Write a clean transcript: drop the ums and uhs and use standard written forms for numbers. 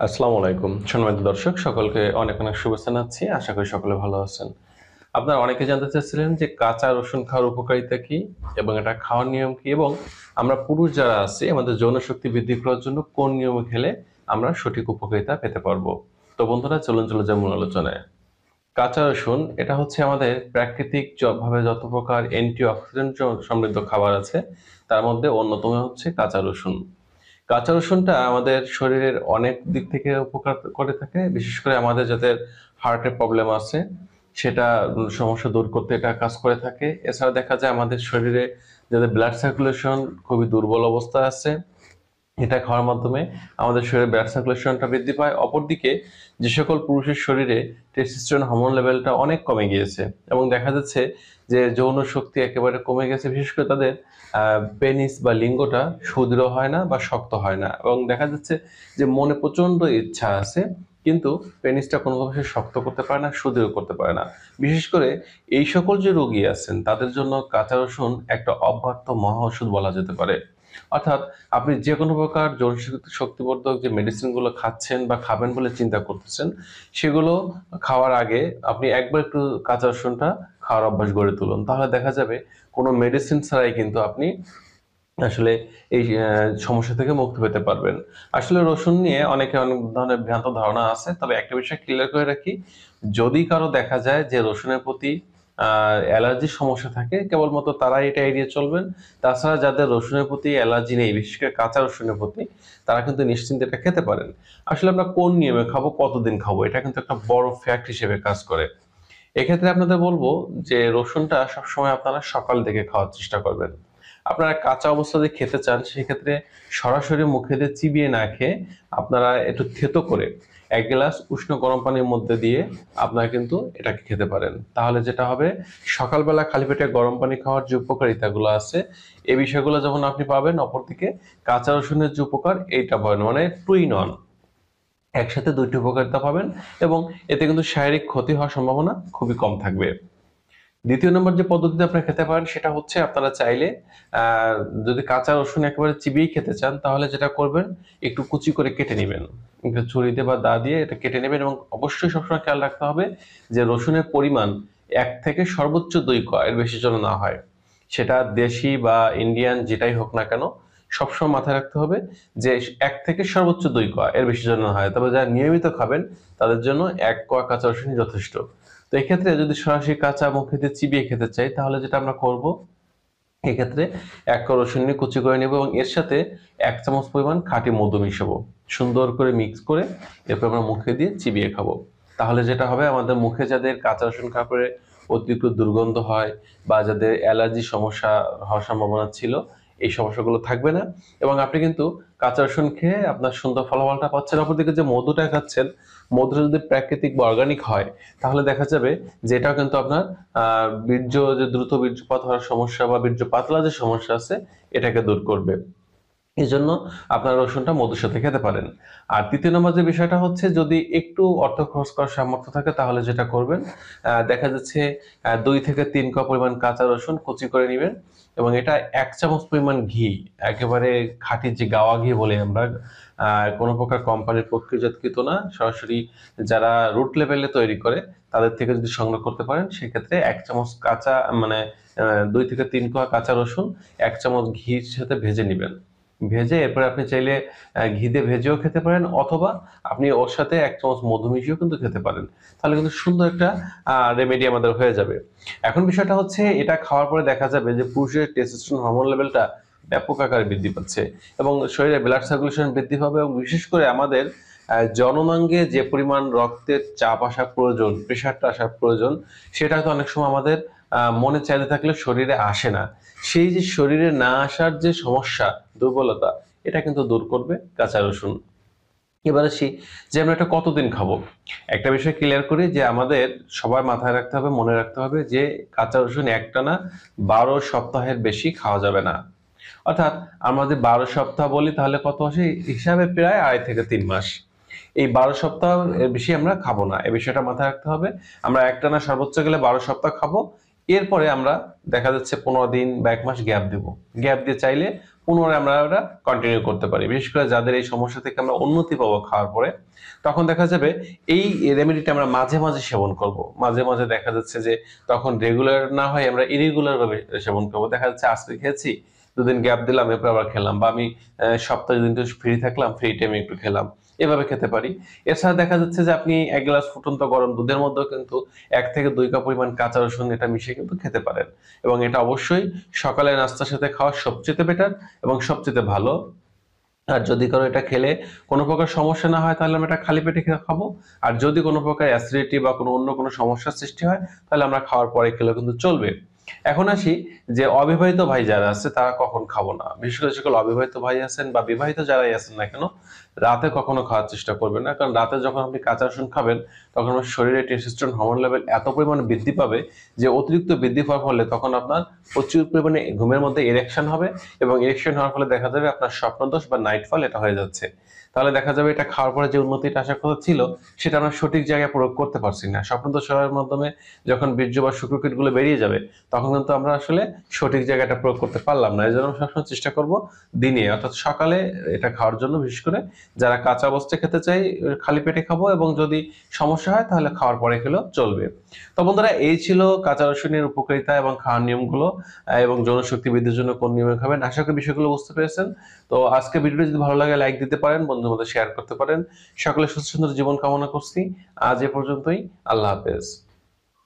আসসালামু আলাইকুম সম্মানিত দর্শক সকলকে অনেক অনেক শুভেচ্ছা জানাচ্ছি। আশা করি সকলে ভালো আছেন। আপনারা অনেকে জানতে চাচ্ছিলেন যে কাঁচা রসুন খাওয়ার উপকারিতা কি এবং এটা খাওয়ার নিয়ম কি এবং আমরা পুরুষ যারা আছি আমাদের যৌন শক্তি বৃদ্ধি করার জন্য কোন নিয়মে খেলে আমরা সঠিক উপকারিতা পেতে পারবো। তো বন্ধুরা চলুন চলে যাই মূল আলোচনায়। কাঁচা রসুন এটা হচ্ছে আমাদের প্রাকৃতিক ভাবে যত প্রকার অ্যান্টিঅক্সিডেন্ট সমৃদ্ধ খাবার আছে তার মধ্যে অন্যতম হচ্ছে কাঁচা রসুন। কাঁচা রসুনটা আমাদের শরীরের অনেক দিক থেকে উপকার করে থাকে, বিশেষ করে আমাদের যাদের হার্টের প্রবলেম আছে সেটা সমস্যা দূর করতে এটা কাজ করে থাকে। এছাড়া দেখা যায় আমাদের শরীরে যাদের ব্লাড সার্কুলেশন খুবই দুর্বল অবস্থা আছে, এটা খাওয়ার মাধ্যমে আমাদের শরীরে ব্লাড সার্কুলেশনটা বৃদ্ধি পায়। অপরদিকে যে সকল পুরুষের শরীরে টেস্টোস্টেরন হরমোন লেভেলটা অনেক কমে গিয়েছে এবং দেখা যাচ্ছে যে যৌন শক্তি একেবারে কমে গেছে, বিশেষ করে তাদের পেনিস বা লিঙ্গটা সুদৃঢ় হয় না বা শক্ত হয় না, এবং দেখা যাচ্ছে যে মনে প্রচন্ড ইচ্ছা আছে কিন্তু পেনিসটা কোনোভাবে শক্ত করতে পারে না, সুদৃঢ় করতে পারে না। বিশেষ করে এই সকল যে রোগী আছেন তাদের জন্য কাঁচা রসুন একটা অব্যর্থ মহা ওষুধ বলা যেতে পারে। অর্থাৎ আপনি যে কোনো প্রকার যৌন শক্তিবর্ধক যে মেডিসিনগুলো খাচ্ছেন বা খাবেন বলে চিন্তা করতেছেন, সেগুলো খাওয়ার আগে আপনি একবার একটু কাঁচা রসুনটা খাওয়ার অভ্যাস গড়ে তুলুন। তাহলে দেখা যাবে কোনো মেডিসিন ছাড়াই কিন্তু আপনি আসলে এই সমস্যা থেকে মুক্তি পেতে পারবেন। আসলে রসুন নিয়ে অনেকে অনেক ধরনের ভ্রান্ত ধারণা আছে, তবে একটা বিষয় ক্লিয়ার করে রাখি, যদি কারো দেখা যায় যে রসুনের প্রতি অ্যালার্জির সমস্যা থাকে কেবলমাত্র তারাই এটা এড়িয়ে চলবেন। তাছাড়া যাদের রসুনের প্রতি অ্যালার্জি নেই, বিশেষ করে কাঁচা রসুনের প্রতি, তারা কিন্তু নিশ্চিন্তে এটা খেতে পারেন। আসলে আমরা কোন নিয়মে খাবো, কতদিন খাবো, এটা কিন্তু একটা বড় ফ্যাক্ট হিসেবে কাজ করে। এক্ষেত্রে আপনাদের বলবো যে রসুনটা সবসময় আপনারা সকাল থেকে খাওয়ার চেষ্টা করবেন। আপনারা কাঁচা অবস্থাতে খেতে চান সেক্ষেত্রে সরাসরি মুখে দিয়ে চিবিয়ে না খেয়ে আপনারা একটু থেতো করে 1 গ্লাস উষ্ণ গরম পানির মধ্যে দিয়ে আপনারা কিন্তু এটাকে খেতে পারেন। তাহলে যেটা হবে, সকালবেলা খালি পেটে গরম পানি খাওয়ার যে উপকারিতাগুলো আছে এই বিষয়গুলো যখন আপনি পাবেন, অপরদিকে কাঁচা রসুনের যে উপকার এইটা পাবেন, মানে টু ইন ওয়ান, একসাথে দুইটি উপকারিতা পাবেন এবং এতে কিন্তু শারীরিক ক্ষতি হওয়ার সম্ভাবনা খুবই কম থাকবে। দ্বিতীয় নম্বর যে পদ্ধতিতে আপনারা খেতে পারেন সেটা হচ্ছে, আপনারা চাইলে যদি কাঁচা রসুন একেবারে চিবিয়ে খেতে চান তাহলে যেটা করবেন, একটু কুচি করে কেটে নেবেন, একটু ছুরিতে বা দা দিয়ে এটা কেটে নেবেন এবং অবশ্যই সবসময় খেয়াল রাখতে হবে যে রসুনের পরিমাণ 1 থেকে সর্বোচ্চ 2 কোয়া এর বেশি যেন না হয়। সেটা দেশি বা ইন্ডিয়ান যেটাই হোক না কেন, সবসময় মাথায় রাখতে হবে যে 1 থেকে সর্বোচ্চ 2 কোয়া এর বেশি যেন না হয়। তবে যারা নিয়মিত খাবেন তাদের জন্য 1 কোয়া কাঁচা রসুনই যথেষ্ট। তো এক্ষেত্রে যদি সরাসরি কাঁচা মুখে দিয়ে চিবিয়ে খেতে চাই তাহলে যেটা আমরা করব, এক্ষেত্রে 1 কোয়া রসুন নিয়ে কুচি করে নেব এবং এর সাথে 1 চামচ পরিমাণ খাঁটি মধু মিশাবো, সুন্দর করে মিক্স করে এরপর আমরা মুখে দিয়ে চিবিয়ে খাবো। তাহলে যেটা হবে, আমাদের মুখে যাদের কাঁচা রসুন খাওয়ার পরে অতিরিক্ত দুর্গন্ধ হয় বা যাদের অ্যালার্জি সমস্যা হওয়ার সম্ভাবনা ছিল, এই সমস্যাগুলো থাকবে না এবং আপনি কিন্তু কাঁচা রসুন খেয়ে আপনার সুন্দর ফলাফলটা পাচ্ছেন। অপরদিকে যে মধুটা খাচ্ছেন, মধুটা যদি প্রাকৃতিক বা অর্গানিক হয় তাহলে দেখা যাবে যে এটাও কিন্তু আপনার বীর্য, যে দ্রুত বীর্যপাত হওয়ার সমস্যা বা বীর্য পাতলা যে সমস্যা আছে এটাকে দূর করবে। এই জন্য আপনার রসুনটা মধুর সাথে খেতে পারেন। আর তৃতীয় নম্বর যে বিষয়টা হচ্ছে, যদি একটু অর্থ খরচ করার সামর্থ্য থাকে তাহলে যেটা করবেন, দেখা যাচ্ছে 2 থেকে 3 কোয়া পরিমাণ কাঁচা রসুন কুচি করে নেবেন এবং এটা 1 চামচ পরিমাণ ঘি, একেবারে খাঁটি যে গাওয়া ঘি বলে আমরা, কোনো প্রকার কোম্পানির প্রক্রিয়াজাতকৃত না, সরাসরি যারা রুট লেভেলে তৈরি করে তাদের থেকে যদি সংগ্রহ করতে পারেন সেক্ষেত্রে 1 চামচ কাঁচা, মানে 2 থেকে 3 কোয়া কাঁচা রসুন 1 চামচ ঘির সাথে ভেজে নেবেন। ভেজে এরপরে আপনি চাইলে ঘি দিয়ে ভেজেও খেতে পারেন, অথবা আপনি ওর সাথে 1 চামচ মধু মিশিয়েও কিন্তু খেতে পারেন। তাহলে কিন্তু সুন্দর একটা রেমেডি আমাদের হয়ে যাবে। এখন বিষয়টা হচ্ছে, এটা খাওয়ার পরে দেখা যাবে যে পুরুষের টেস্টোস্টেরন হরমোন লেভেলটা ব্যাপক আকারে বৃদ্ধি পাচ্ছে এবং শরীরে ব্লাড সার্কুলেশন বৃদ্ধি পাবে এবং বিশেষ করে আমাদের জননাঙ্গে যে পরিমাণ রক্তের চাপ আসা প্রয়োজন, প্রেশারটা আসা প্রয়োজন, সেটা হয়তো অনেক সময় আমাদের মনে চাইতে থাকলে শরীরে আসে না। সেই যে শরীরে না আসার যে সমস্যা, দুর্বলতা, এটা কিন্তু দূর করবে কাঁচা রসুন। এবার আসি যে আমরা এটা কতদিন খাবো। একটা বিষয় ক্লিয়ার করি যে আমাদের সবার মাথায় রাখতে হবে, মনে রাখতে হবে যে কাঁচা রসুন একটানা 12 সপ্তাহের বেশি খাওয়া যাবে না। অর্থাৎ আমরা যদি 12 সপ্তাহ বলি তাহলে কত আসে, হিসাবে প্রায় 2.5 থেকে 3 মাস। এই 12 সপ্তাহ এর বেশি আমরা খাবো না, এই বিষয়টা মাথায় রাখতে হবে। আমরা একটানা সর্বোচ্চ গেলে 12 সপ্তাহ খাবো, এরপরে আমরা দেখা যাচ্ছে 15 দিন বা 1 মাস গ্যাপ দেব। গ্যাপ দিয়ে চাইলে পুনরায় আমরা ওটা কন্টিনিউ করতে পারি। বিশেষ করে যাদের এই সমস্যা থেকে আমরা উন্নতি পাবো খাওয়ার পরে, তখন দেখা যাবে এই রেমেডিটা আমরা মাঝে মাঝে সেবন করব। মাঝে মাঝে দেখা যাচ্ছে যে তখন রেগুলার না হয় আমরা ইরেগুলার ভাবে সেবন করবো। দেখা যাচ্ছে আজকে খেয়েছি, দুদিন গ্যাপ দিলাম, এরপর আবার খেলাম, বা আমি সপ্তাহে দুদিন ফ্রি থাকলাম, ফ্রি টাইমে একটু খেলাম, এভাবে খেতে পারি। এছাড়া দেখা যাচ্ছে যে আপনি এক গ্লাস ফুটন্ত গরম দুধের মধ্যেও কিন্তু 1 থেকে 2 কাপ পরিমাণ কাঁচা রসুন এটা মিশিয়ে কিন্তু খেতে পারেন, এবং এটা অবশ্যই সকালে নাস্তার সাথে খাওয়া সবচেয়ে বেটার এবং সবচেয়ে ভালো। আর যদি কারো এটা খেলে কোনো প্রকার সমস্যা না হয়, তাহলে আমরা এটা খালি পেটে খাবো। আর যদি কোনো প্রকার অ্যাসিডিটি বা কোনো অন্য কোনো সমস্যার সৃষ্টি হয়, তাহলে আমরা খাওয়ার পরে খেলেও কিন্তু চলবে। এখন আসি যে অবিবাহিত ভাই যারা আছে তারা কখন খাবো না। বিশেষ করে সকল অবিবাহিত ভাই আছেন বা বিবাহিত যারাই আছেন না কেন, রাতে কখনো খাওয়ার চেষ্টা করবেন না। কারণ রাতে যখন আপনি কাঁচা রসুন খাবেন, তখন আপনার শরীরে টেস্টোস্টেরন হরমোন লেভেল এত পরিমাণে বৃদ্ধি পাবে যে অতিরিক্ত বৃদ্ধি পাওয়ার ফলে তখন আপনার প্রচুর পরিমাণে ঘুমের মধ্যে ইরেকশন হবে, এবং ইরেকশন হওয়ার ফলে দেখা যাবে আপনার স্বপ্নদোষ বা নাইটফল এটা হয়ে যাচ্ছে। তাহলে দেখা যাবে এটা খাওয়ার পরে যে উন্নতিটা আশা করা ছিল, সেটা আমরা সঠিক জায়গায় প্রয়োগ করতে পারছি না। স্বপ্নদোষ হওয়ার মাধ্যমে যখন বীর্য বা শুক্রকীট গুলো বেরিয়ে যাবে, তখন কিন্তু আমরা আসলে সঠিক জায়গাটা প্রয়োগ করতে পারলাম না। এই জন্য সবসময় চেষ্টা করব দিনে অর্থাৎ সকালে এটা খাওয়ার জন্য। বিশেষ করে যারা কাঁচা অবস্থায় খেতে চাই খালি পেটে খাবো, এবং যদি সমস্যা হয় তাহলে খাওয়ার পরে খেলেও চলবে। তো বন্ধুরা, এই ছিল কাঁচা রসুনের উপকারিতা এবং খাওয়ার নিয়মগুলো, এবং যৌন শক্তি বৃদ্ধির জন্য কোন নিয়মে খাবেন। আশা করি বিষয়গুলো বুঝতে পেরেছেন। তো আজকে ভিডিওটি যদি ভালো লাগে লাইক দিতে পারেন, বন্ধুদের মধ্যে শেয়ার করতে পারেন। সকলে সুস্থ সুন্দর জীবন কামনা করছি। আজ এ পর্যন্তই। আল্লাহ হাফেজ।